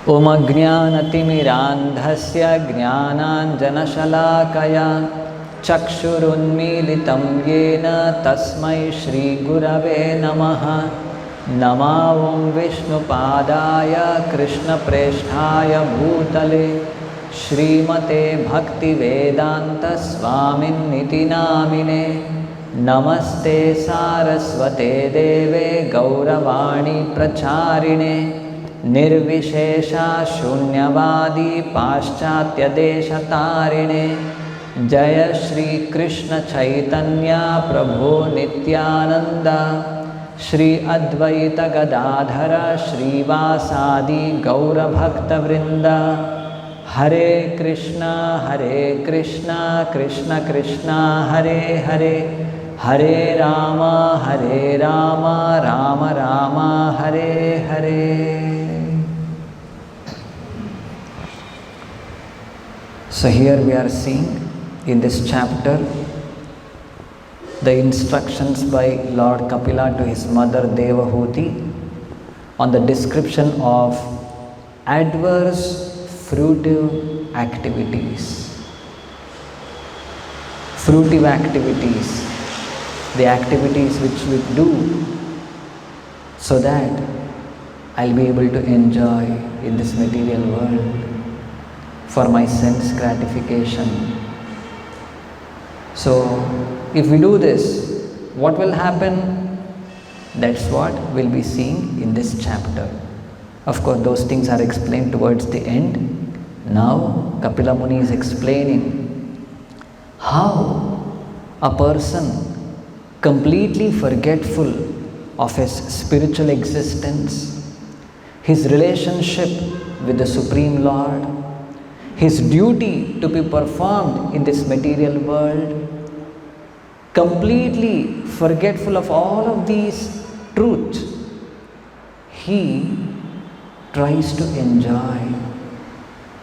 Om Ajnanatimirandhasya Jnananjanashalakaya Chakshurunmilitam Yena Tasmai Shri Gurave Namaha. Nama Om Vishnupadaya Krishna Presthaya Bhutale Shrimate Bhakti Vedanta Swamin Niti Namine. Namaste Saraswate Deve Gauravani Pracharine Nirvishesha Shunyavadi Paschatya Deshatarine. Jaya Shri Krishna Chaitanya Prabhu Nityananda Shri Advaita Gadadhara Shri Vasadi Gaura Bhakta Vrinda. Hare Krishna Krishna Krishna Hare Hare, Hare Rama Rama Rama Hare Hare. So here we are seeing in this chapter the instructions by Lord Kapila to his mother Devahuti on the description of adverse fruitive activities. Fruitive activities, the activities which we do so that I'll be able to enjoy in this material world for my sense gratification. So if we do this, what will happen? That's what we'll be seeing in this chapter. Of course, those things are explained towards the end. Now Kapila Muni is explaining how a person completely forgetful of his spiritual existence, his relationship with the Supreme Lord, his duty to be performed in this material world, completely forgetful of all of these truths, he tries to enjoy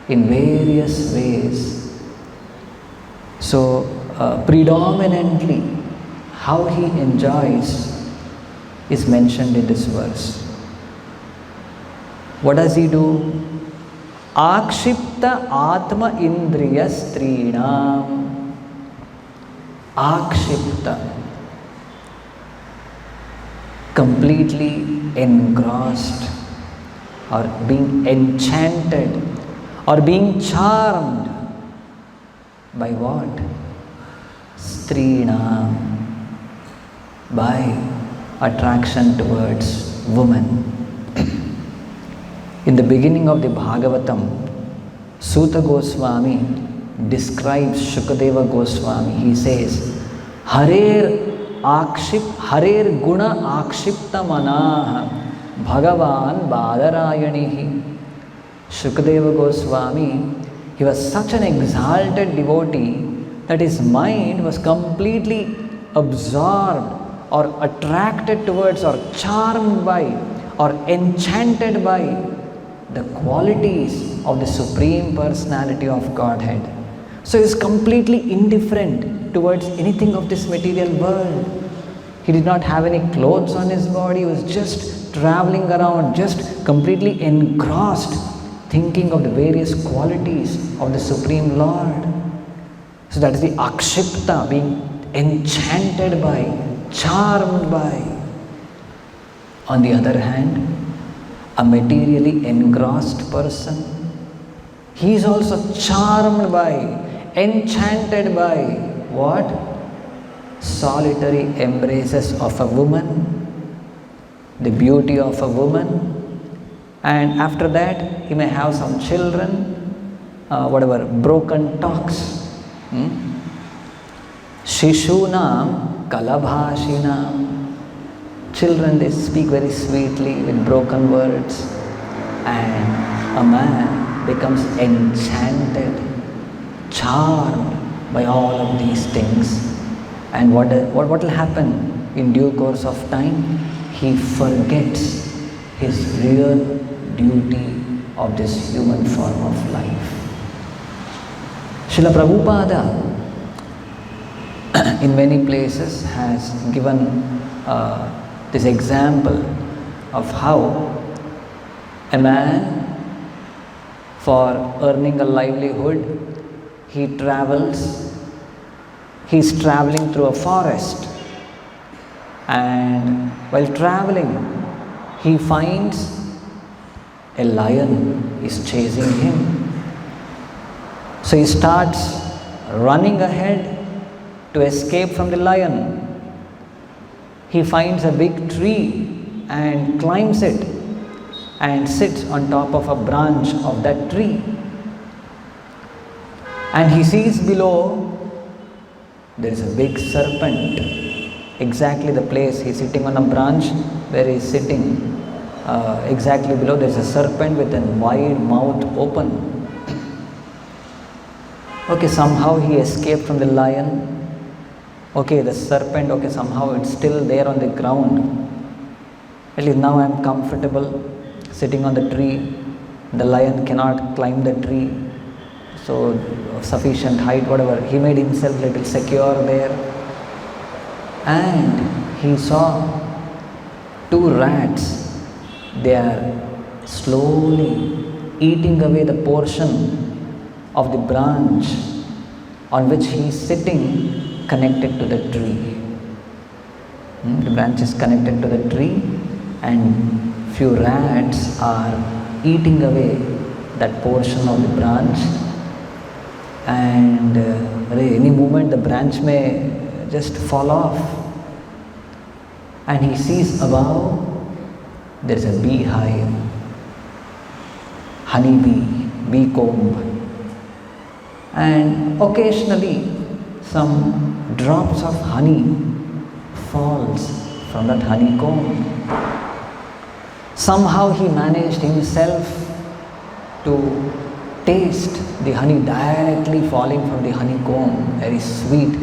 in various ways. So predominantly how he enjoys is mentioned in this verse. What does he do? Akshipta Atma Indriya Strinam. Akshipta, completely engrossed or being enchanted or being charmed by what? Strinam, by attraction towards woman. In the beginning of the Bhagavatam, Suta Goswami describes Shukadeva Goswami. He says, Harer Guna Akshipta Manaha Bhagavan Badarayanihi. Shukadeva Goswami, he was such an exalted devotee that his mind was completely absorbed or attracted towards or charmed by or enchanted by the qualities of the Supreme Personality of Godhead. So he is completely indifferent towards anything of this material world. He did not have any clothes on his body. He was just traveling around, just completely engrossed, thinking of the various qualities of the Supreme Lord. So that is the akshipta, being enchanted by, charmed by. On the other hand, a materially engrossed person, he is also charmed by, enchanted by what? Solitary embraces of a woman, the beauty of a woman, and after that he may have some children, broken talks. Shishunam kalabhashinam. Children, they speak very sweetly with broken words, and a man becomes enchanted, charmed by all of these things. And what will happen in due course of time? He forgets his real duty of this human form of life. Srila Prabhupada in many places has given this example of how a man for earning a livelihood, he's traveling through a forest, and while traveling, he finds a lion is chasing him. So he starts running ahead to escape from the lion. He finds a big tree and climbs it and sits on top of a branch of that tree. And he sees below there is a big serpent, exactly the place he's sitting on a branch where he's sitting. Exactly below there is a serpent with a wide mouth open. Okay, somehow he escaped from the lion. Okay, the serpent, okay, somehow it's still there on the ground. At least now I'm comfortable sitting on the tree. The lion cannot climb the tree, so sufficient height, whatever. He made himself a little secure there. And he saw two rats. They are slowly eating away the portion of the branch on which he is sitting, connected to the tree. The branch is connected to the tree, and few rats are eating away that portion of the branch, and any moment the branch may just fall off. And he sees above there is a beehive, honeybee, bee comb, and occasionally some drops of honey falls from that honeycomb. Somehow he managed himself to taste the honey directly falling from the honeycomb, very sweet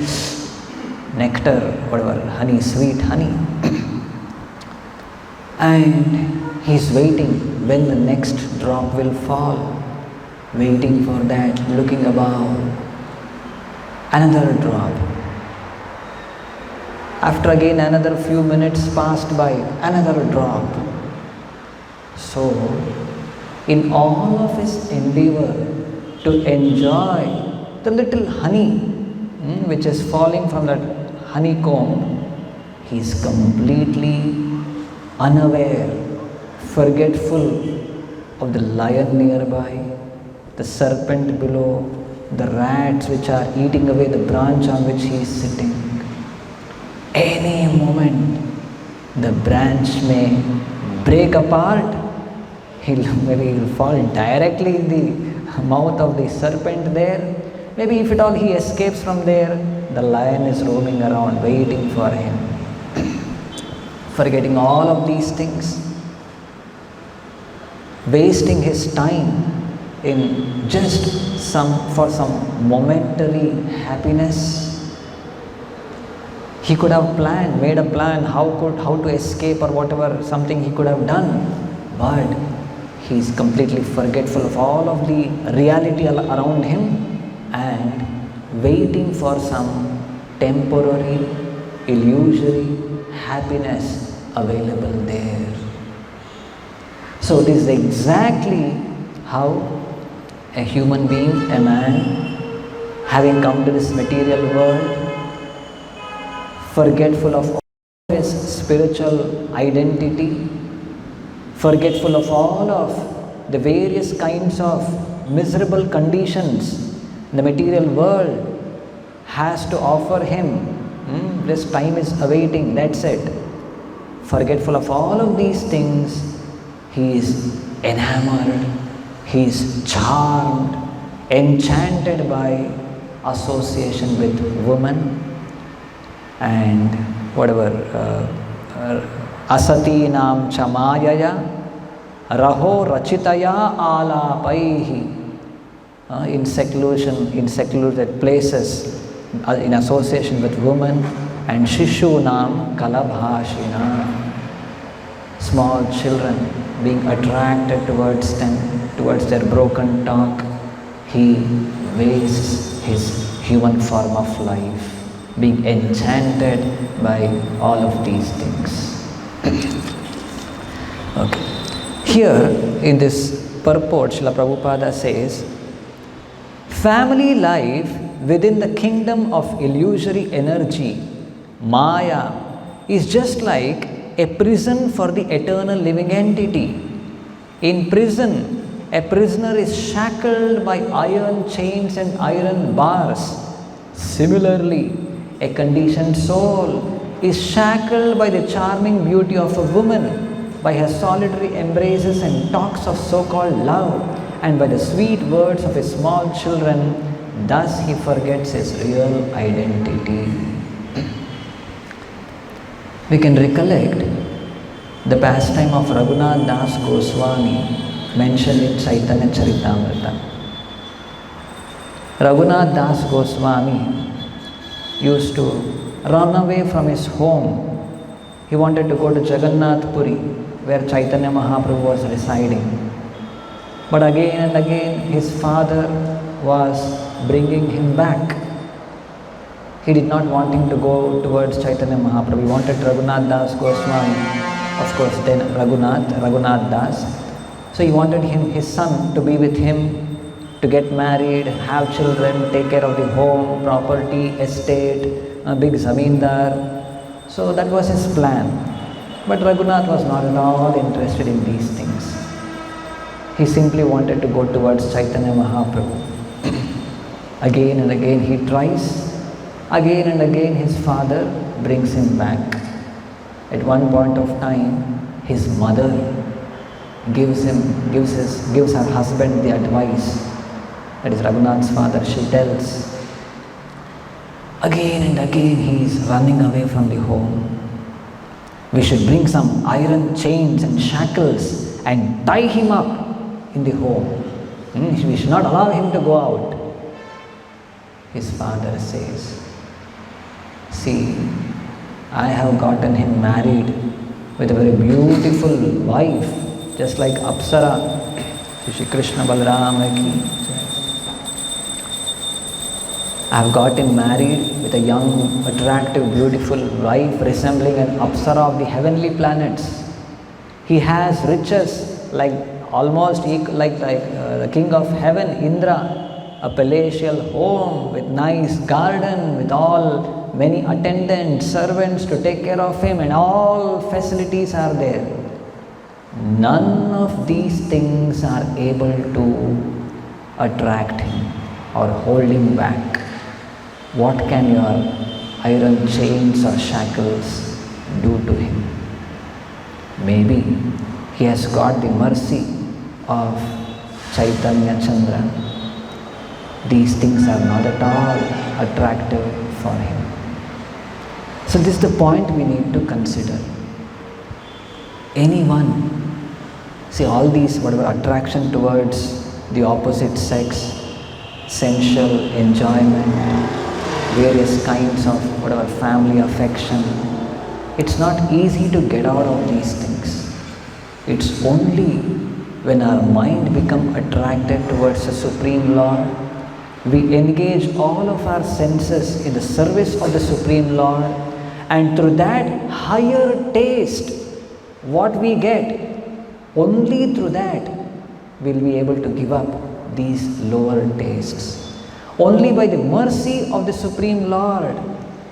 nectar, whatever, honey, sweet honey. And he's waiting when the next drop will fall, waiting for that, looking above. Another drop. After again another few minutes passed by, another drop. So, in all of his endeavor to enjoy the little honey which is falling from that honeycomb, he is completely unaware, forgetful of the lion nearby, the serpent below, the rats which are eating away the branch on which he is sitting. Any moment the branch may break apart, maybe he'll fall directly in the mouth of the serpent there. Maybe if at all he escapes from there, the lion is roaming around waiting for him. Forgetting all of these things, wasting his time in just for some momentary happiness. He could have made a plan how to escape or whatever, something he could have done, but he is completely forgetful of all of the reality around him and waiting for some temporary, illusory happiness available there. So this is exactly how a human being, a man, having come to this material world, forgetful of all his spiritual identity, forgetful of all of the various kinds of miserable conditions the material world has to offer him. This time is awaiting, that's it. Forgetful of all of these things, he is enamored, he is charmed, enchanted by association with woman and whatever. Asati nam chamayaya raho rachitaya alapaihi. In seclusion, in secluded places, in association with women, and Shishu nam kalabhashina. Small children being attracted towards them, towards their broken talk, he wastes his human form of life, being enchanted by all of these things. Okay. Here in this purport, Srila Prabhupada says, family life within the kingdom of illusory energy, Maya, is just like a prison for the eternal living entity. In prison, a prisoner is shackled by iron chains and iron bars. Similarly, a conditioned soul is shackled by the charming beauty of a woman, by her solitary embraces and talks of so-called love, and by the sweet words of his small children. Thus he forgets his real identity. We can recollect the pastime of Raghunath Das Goswami mentioned in Chaitanya Charitamrita. Raghunath Das Goswami used to run away from his home. He wanted to go to Jagannath Puri, where Chaitanya Mahaprabhu was residing. But again and again his father was bringing him back. He did not want him to go towards Chaitanya Mahaprabhu. He wanted Raghunath Das Goswami, of course then Raghunath Das. So he wanted his son to be with him, to get married, have children, take care of the home, property, estate, a big zamindar. So that was his plan. But Raghunath was not at all interested in these things. He simply wanted to go towards Chaitanya Mahaprabhu. Again and again he tries. Again and again his father brings him back. At one point of time, his mother gives her husband the advice. That is Raghunath's father. She tells, again and again he is running away from the home. We should bring some iron chains and shackles and tie him up in the home. We should not allow him to go out. His father says, see, I have gotten him married with a very beautiful wife, just like Apsara. Shri Krishna Balarama ki. I have got him married with a young, attractive, beautiful wife resembling an Apsara of the heavenly planets. He has riches like almost like the king of heaven, Indra, a palatial home with nice garden, with all many attendants, servants to take care of him, and all facilities are there. None of these things are able to attract him or hold him back. What can your iron chains or shackles do to him? Maybe he has got the mercy of Chaitanya Chandra. These things are not at all attractive for him. So this is the point we need to consider. Anyone, see all these, whatever attraction towards the opposite sex, sensual enjoyment, various kinds of whatever family affection, it's not easy to get out of these things. It's only when our mind becomes attracted towards the Supreme Lord, we engage all of our senses in the service of the Supreme Lord, and through that higher taste, what we get, only through that we'll be able to give up these lower tastes. Only by the mercy of the Supreme Lord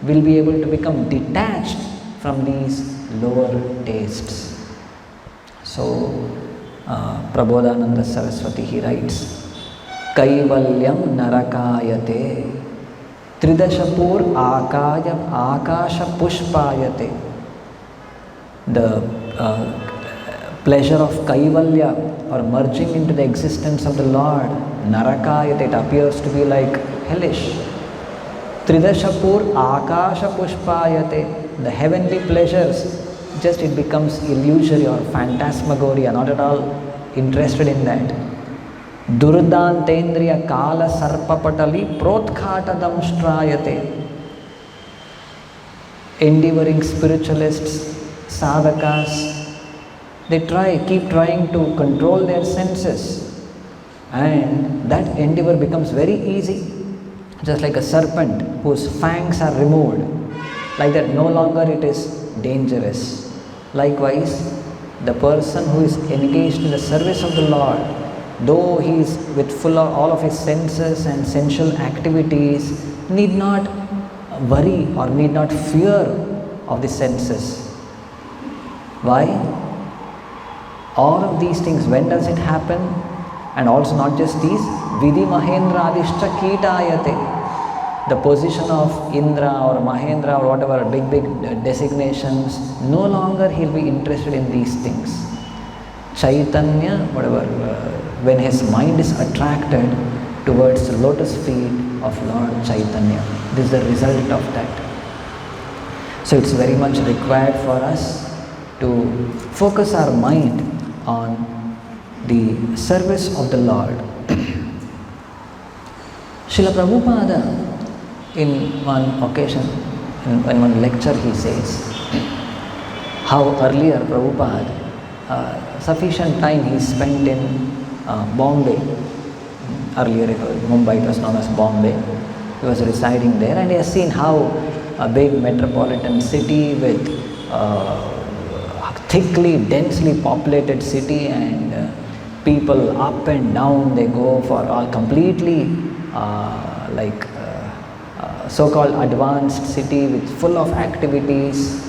we'll be able to become detached from these lower tastes. So, Prabodhananda Saraswati, he writes, Kaivalyam narakayate Tridashapur akasha pushpayate. The pleasure of Kaivalya, or merging into the existence of the Lord, narakayate, it appears to be like hellish. Tridashapur akasha pushpayate, the heavenly pleasures, just it becomes illusory or phantasmagoria, not at all interested in that. Durdantendriya kala sarpapatali protkhatadam strayate. Endeavoring spiritualists, sadhakas, they keep trying to control their senses, and that endeavor becomes very easy. Just like a serpent whose fangs are removed, like that no longer it is dangerous. Likewise, The person who is engaged in the service of the Lord, though he is with full of all of his senses and sensual activities, need not worry or need not fear of the senses. Why? All of these things, when does it happen? And also not just these, Vidhi Mahendra Adishta Kitayate. The position of Indra or Mahendra or whatever big designations, no longer he'll be interested in these things. Chaitanya, whatever, when his mind is attracted towards the lotus feet of Lord Chaitanya, this is the result of that. So it's very much required for us to focus our mind on the service of the Lord. Srila Prabhupada, in one occasion, in one lecture, he says how earlier Prabhupada, sufficient time he spent in Bombay. Earlier it was Mumbai, it was known as Bombay. He was residing there, and he has seen how a big metropolitan city with thickly, densely populated city, and people up and down, they go for all completely so-called advanced city with full of activities.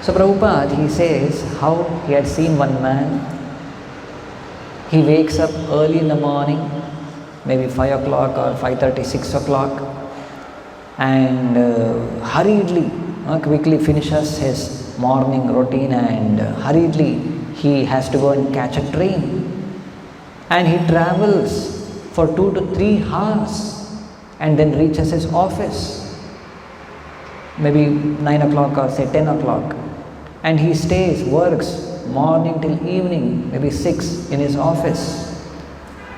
So Prabhupada, he says how he had seen one man. He wakes up early in the morning, maybe 5 o'clock or 5:30, 6 o'clock, and hurriedly, quickly finishes his morning routine, and hurriedly he has to go and catch a train. And he travels for 2 to 3 hours and then reaches his office, maybe 9 o'clock or say 10 o'clock. And he stays, works morning till evening, maybe 6 in his office.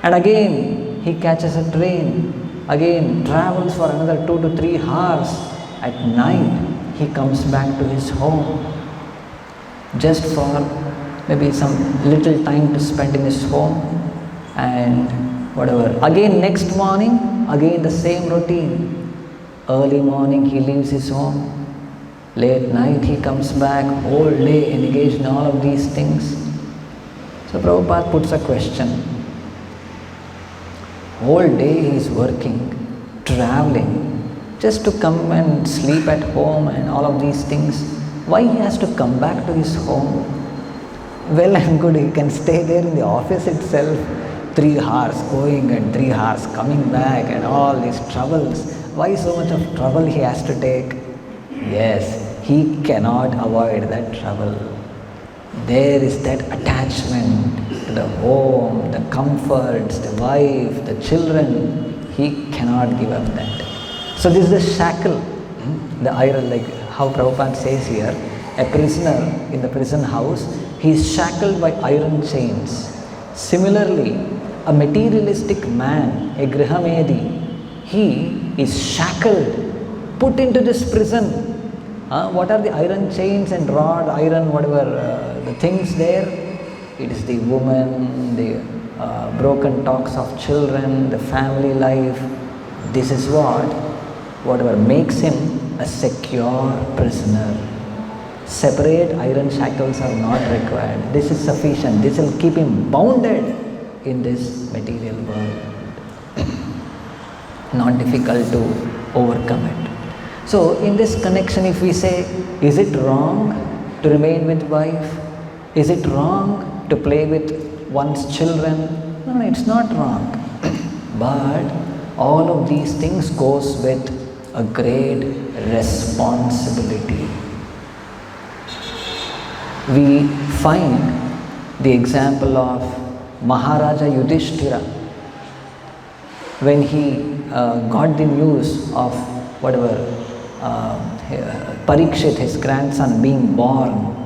And again he catches a train, again travels for another 2 to 3 hours. At night he comes back to his home just for maybe some little time to spend in his home and whatever. Again next morning, again the same routine. Early morning he leaves his home, late night he comes back, whole day engaged in all of these things. So Prabhupada puts a question. Whole day he is working, traveling, just to come and sleep at home and all of these things. Why he has to come back to his home? Well and good, he can stay there in the office itself, 3 hours going and 3 hours coming back and all these troubles. Why so much of trouble he has to take? Yes, he cannot avoid that trouble. There is that attachment to the home, the comforts, the wife, the children. He cannot give up that. So this is the shackle, the iron, like how Prabhupada says here, a prisoner in the prison house, he is shackled by iron chains. Similarly, a materialistic man, a Grihamedi, he is shackled, put into this prison. What are the iron chains and rod, iron, whatever, the things there? It is the woman, the broken talks of children, the family life. This is whatever makes him a secure prisoner. Separate iron shackles are not required. This is sufficient. This will keep him bounded in this material world. Not difficult to overcome it. So in this connection, if we say, is it wrong to remain with wife? Is it wrong to play with one's children? No, it's not wrong. But all of these things goes with a great responsibility. We find the example of Maharaja Yudhishthira. When he got the news of whatever Parikshit, his grandson, being born,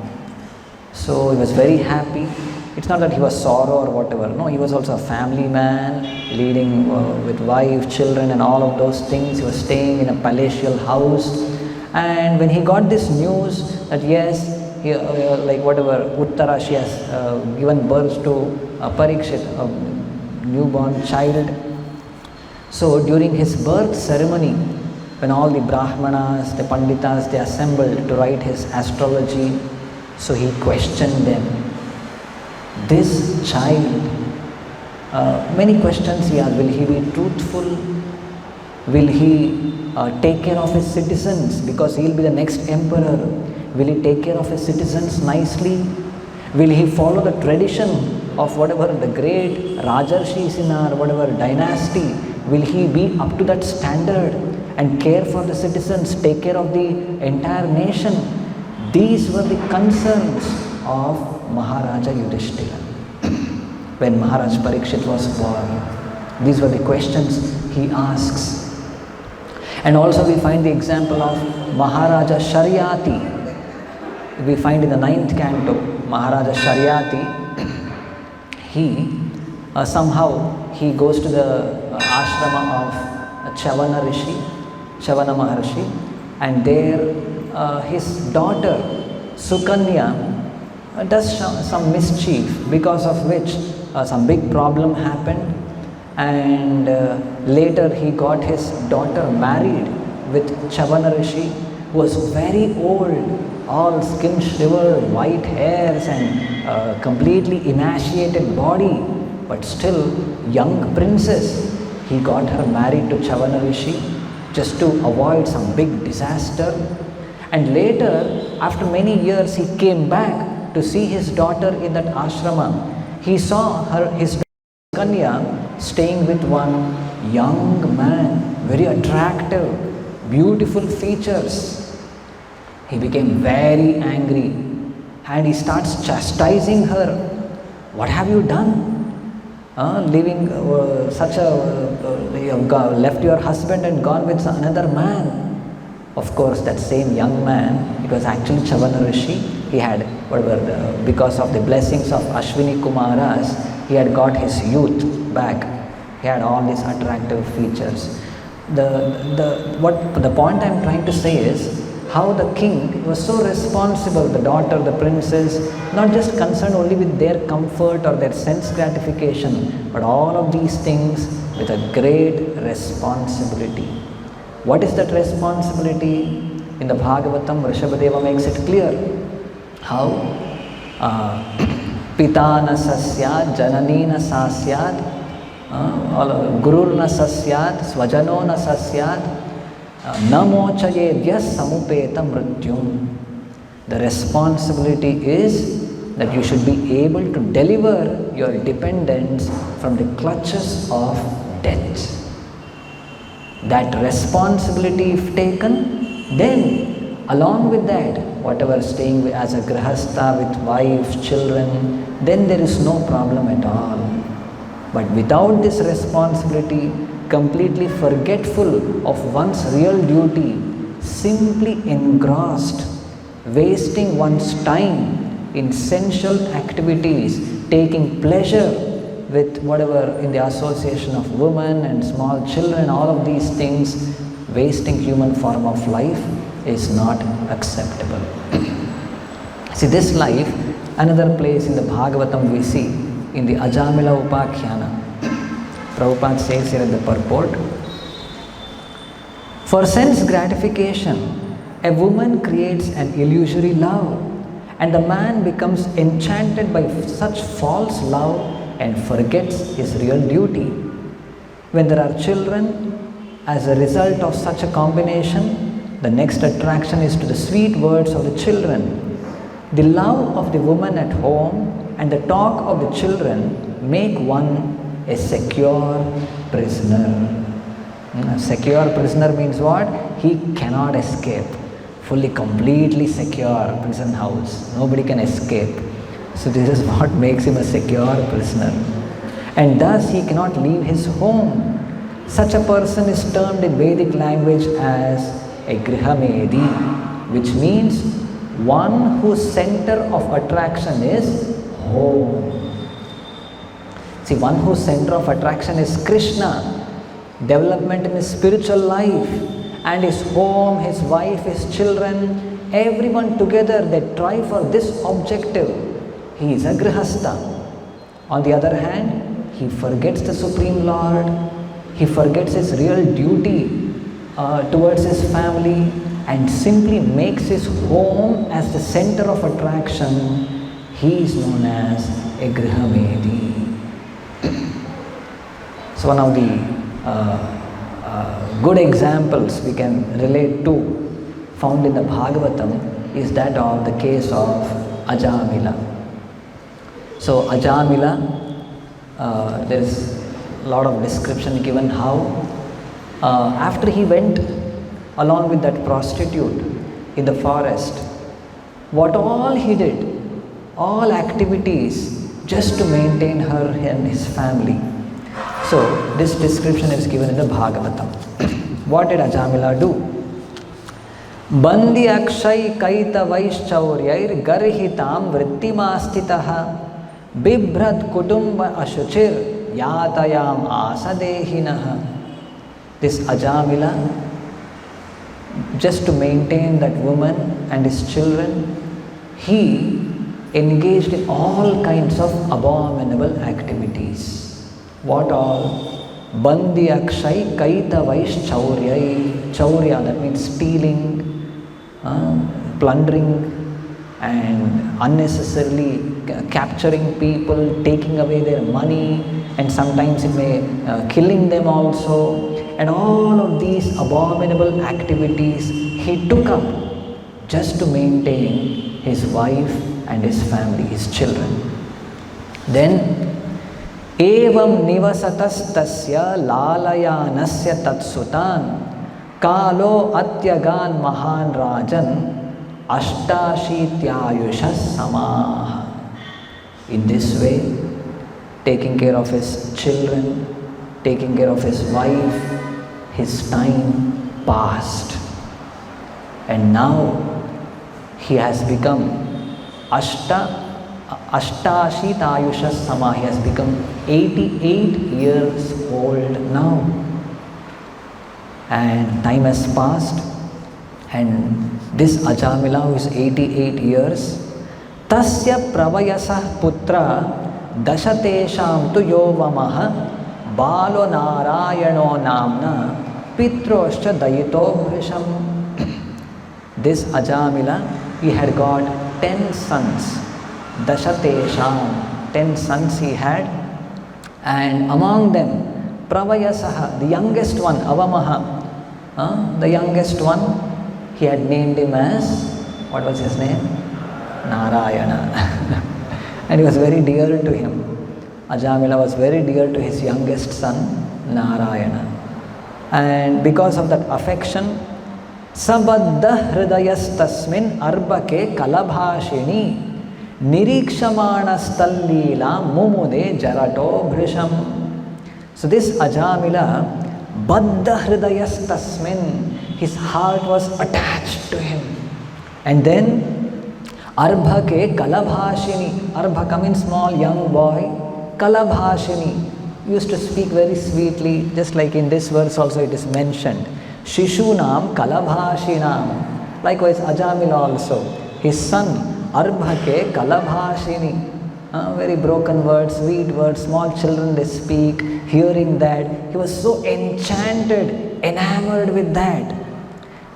so he was very happy. It's not that he was sorrow or whatever. No, he was also a family man, leading with wife, children and all of those things. He was staying in a palatial house. And when he got this news that yes, he, like whatever, Uttara, she has given birth to Parikshit, a newborn child. So during his birth ceremony, when all the Brahmanas, the Panditas, they assembled to write his astrology, So he questioned them. This child, many questions he asked. Will he be truthful? Will he take care of his citizens, because he will be the next emperor? Will he take care of his citizens nicely? Will he follow the tradition of whatever the great Rajarshis in our whatever dynasty? Will he be up to that standard and care for the citizens, take care of the entire nation? These were the concerns of Maharaja Yudhishthira. When Maharaj Parikshit was born, these were the questions he asks. And also we find the example of Maharaja Sharyati. We find in the 9th canto, Maharaja Sharyati, he somehow he goes to the ashrama of Chavana Rishi, Chavana Maharshi, and there his daughter Sukanya does some mischief, because of which some big problem happened, and later he got his daughter married with Chavana Rishi, who was very old, all skin shriveled, white hairs and completely emaciated body, but still young princess. He got her married to Chavana Rishi just to avoid some big disaster. And later, after many years, he came back to see his daughter in that ashrama. He saw his daughter Kanya staying with one young man, very attractive, beautiful features. He became very angry and he starts chastising her. What have you done? Leaving such a, you have left your husband and gone with another man. Of course, that same young man, it was actually Chavana Rishi. He had, because of the blessings of Ashwini Kumaras, he had got his youth back. He had all these attractive features. The point I am trying to say is how the king was so responsible, the daughter, the princess, not just concerned only with their comfort or their sense gratification, but all of these things with a great responsibility. What is that responsibility? In the Bhagavatam, Rishabhadeva makes it clear how Pita na sasyat, Janani na sasyat, Gurur na sasyat, Swajano na sasyat, Namochayedyas samupeta mrityum. The responsibility is that you should be able to deliver your dependents from the clutches of death. That responsibility if taken, then along with that, whatever staying as a grihastha with wife, children, then there is no problem at all. But without this responsibility, completely forgetful of one's real duty, simply engrossed, wasting one's time in sensual activities, taking pleasure with whatever in the association of women and small children, all of these things, wasting human form of life is not acceptable. See, this life, another place in the Bhagavatam we see, in the Ajamila Upakhyana, Prabhupada says here in the purport, for sense gratification, a woman creates an illusory love, and the man becomes enchanted by such false love and forgets his real duty. When there are children, as a result of such a combination, the next attraction is to the sweet words of the children. The love of the woman at home and the talk of the children make one a secure prisoner. A secure prisoner means what? He cannot escape. Fully, completely secure prison house. Nobody can escape. So this is what makes him a secure prisoner. And thus he cannot leave his home. Such a person is termed in Vedic language as a grihamedi, which means one whose center of attraction is home. See, one whose center of attraction is Krishna, development in his spiritual life, and his home, his wife, his children, everyone together, they try for this objective. He is a grihastha. On the other hand, he forgets the Supreme Lord, he forgets his real duty towards his family, and simply makes his home as the center of attraction, he is known as a Grihamedi. So one of the good examples we can relate to found in the Bhagavatam is that of the case of Ajamila. So Ajamila, there is a lot of description given how after he went along with that prostitute in the forest, what all he did, all activities just to maintain her and his family. So this description is given in the Bhagavatam. What did Ajamila do? Bandi akshay kaita vaishchauryair garhitam vrittimastitaha bibhrat kutumba ashuchir yatayam asadehinaha. This Ajamila, just to maintain that woman and his children, he engaged in all kinds of abominable activities. What all? Bandi akshay kaita vaishchauryair. Chaurya, that means stealing, plundering, and unnecessarily capturing people, taking away their money, and sometimes it may killing them also. And all of these abominable activities he took up just to maintain his wife and his family, his children. Then, evam nivasatastasya lalayanasya tatsutan kalo atyagan mahan rajan ashtashityayushas samaha. In this way, taking care of his children, taking care of his wife, his time passed. And now he has become Ashtashitayushas Sama. He has become 88 years old now. And time has passed, and this Ajamila, who is 88 years, Tasya pravayasah putra dashatesham tu yovamaha balo narayano namna pitroscha dayito bhrisham. This Ajamila, he had got 10 sons. Dashatesham, 10 sons he had, and among them Pravayasaha, the youngest one, Avamaha, the youngest one, he had named him as, what was his name? Narayana. And he was very dear to him. Ajamila was very dear to his youngest son, Narayana. And because of that affection, Sabaddha hridayas tasmin arbake kalabhashini nirikshamanastallila mumude jarato bhrisham. So this Ajamila, Baddha hridayas tasmin, his heart was attached to him. And then Arbhake kalabhashini, Arbhaka means small young boy, kalabhashini, used to speak very sweetly, just like in this verse also it is mentioned. Shishunam kalabhashinam. Likewise Ajamila also, his son Arbhake kalabhashini. Very broken words, sweet words, small children they speak. Hearing that, he was so enchanted, enamored with that.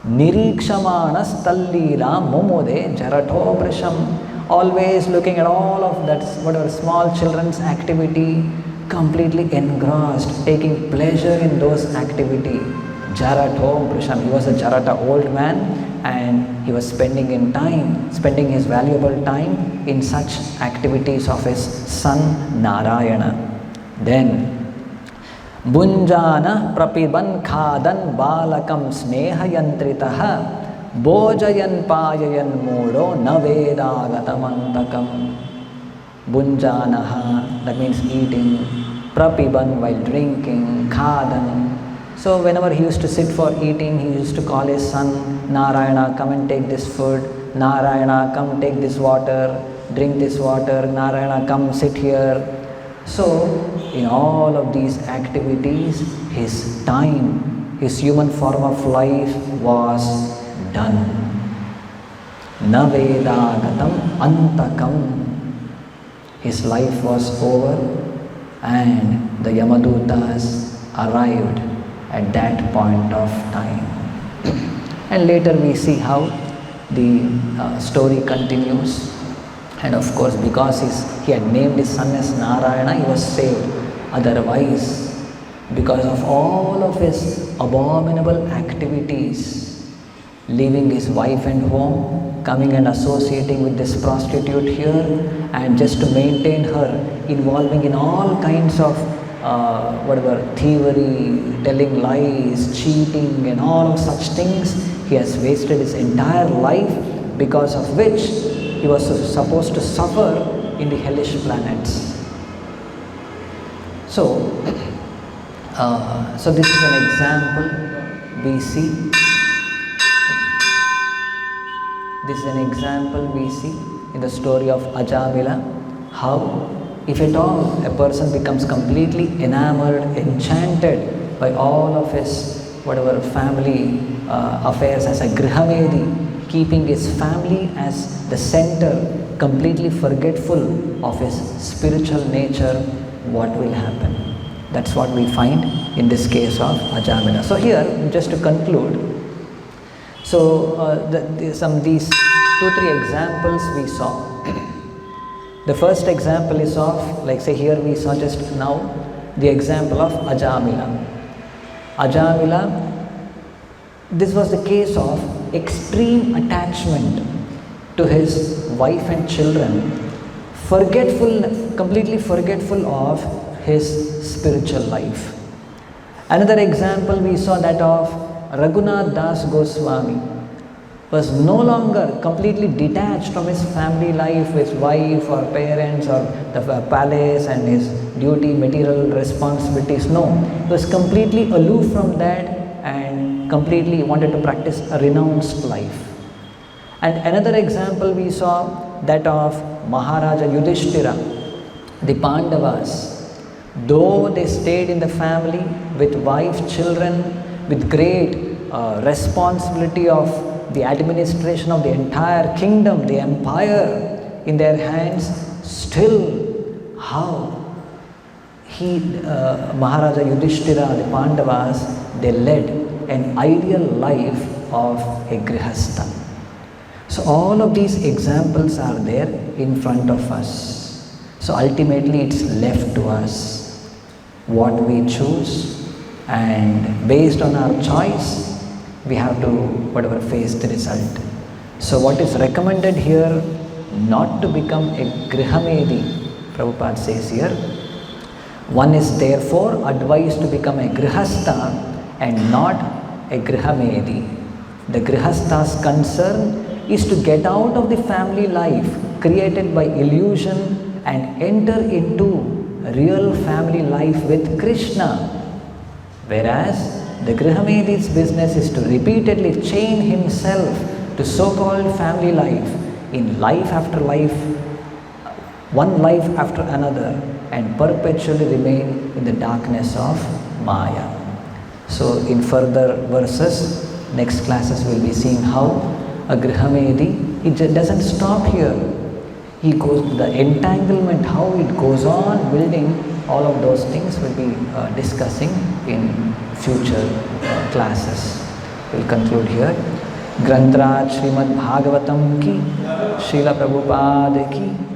Nirikshamana stallila mumude jarato brisham. Always looking at all of that, whatever small children's activity, completely engrossed, taking pleasure in those activity. Jarato brisham. He was a Jarata old man, and he was spending his valuable time in such activities of his son Narayana. Then Bunjana prapiban khadan balakam snehayantritaha bojayan payayan mudo navedagatamantakam. Bunjanaha, that means eating, prapiban while drinking, khadan. So whenever he used to sit for eating, he used to call his son Narayana, come and take this food. Narayana, come take this water, drink this water. Narayana, come sit here. So in all of these activities, his time, his human form of life was done. Navedagatam antakam. His life was over, and the Yamadutas arrived at that point of time. And later we see how the story continues. And of course, because he had named his son as Narayana, he was saved. Otherwise, because of all of his abominable activities, leaving his wife and home, coming and associating with this prostitute here, and just to maintain her, involving in all kinds of thievery, telling lies, cheating, and all of such things, he has wasted his entire life, because of which he was supposed to suffer in the hellish planets. So this is an example we see. This is an example we see in the story of Ajamila, how if at all a person becomes completely enamored, enchanted by all of his family affairs as a Grihamedi, keeping his family as the center, completely forgetful of his spiritual nature, what will happen? That's what we find in this case of Ajamila. So here, just to conclude, so these 2-3 examples we saw. The first example is of, like say here we saw just now, the example of Ajamila. Ajamila, this was the case of extreme attachment to his wife and children, completely forgetful of his spiritual life. Another example we saw, that of Raghunath Das Goswami, was no longer completely detached from his family life, his wife or parents or the palace and his duty, material responsibilities. No, he was completely aloof from that and completely wanted to practice a renounced life. And another example we saw, that of Maharaja Yudhishthira, the Pandavas. Though they stayed in the family with wife, children, with great responsibility of the administration of the entire kingdom, the empire in their hands, still how Maharaja Yudhishthira, the Pandavas, they led an ideal life of a Grihastha. So all of these examples are there in front of us. So ultimately it's left to us what we choose, and based on our choice, we have to face the result. So what is recommended here, not to become a Grihamedi, Prabhupada says here. One is therefore advised to become a Grihastha and not a Grihamedi. The Grihastha's concern is to get out of the family life created by illusion and enter into real family life with Krishna. Whereas the Grihamedi's business is to repeatedly chain himself to so-called family life, in life after life, one life after another, and perpetually remain in the darkness of Maya. So in further verses, next classes we'll be seeing how a Grihamedi, it doesn't stop here. He goes, the entanglement, how it goes on building, all of those things we'll be discussing in future classes. We'll conclude here. Grantraj Srimad Bhagavatam ki, Srila Prabhupada ki.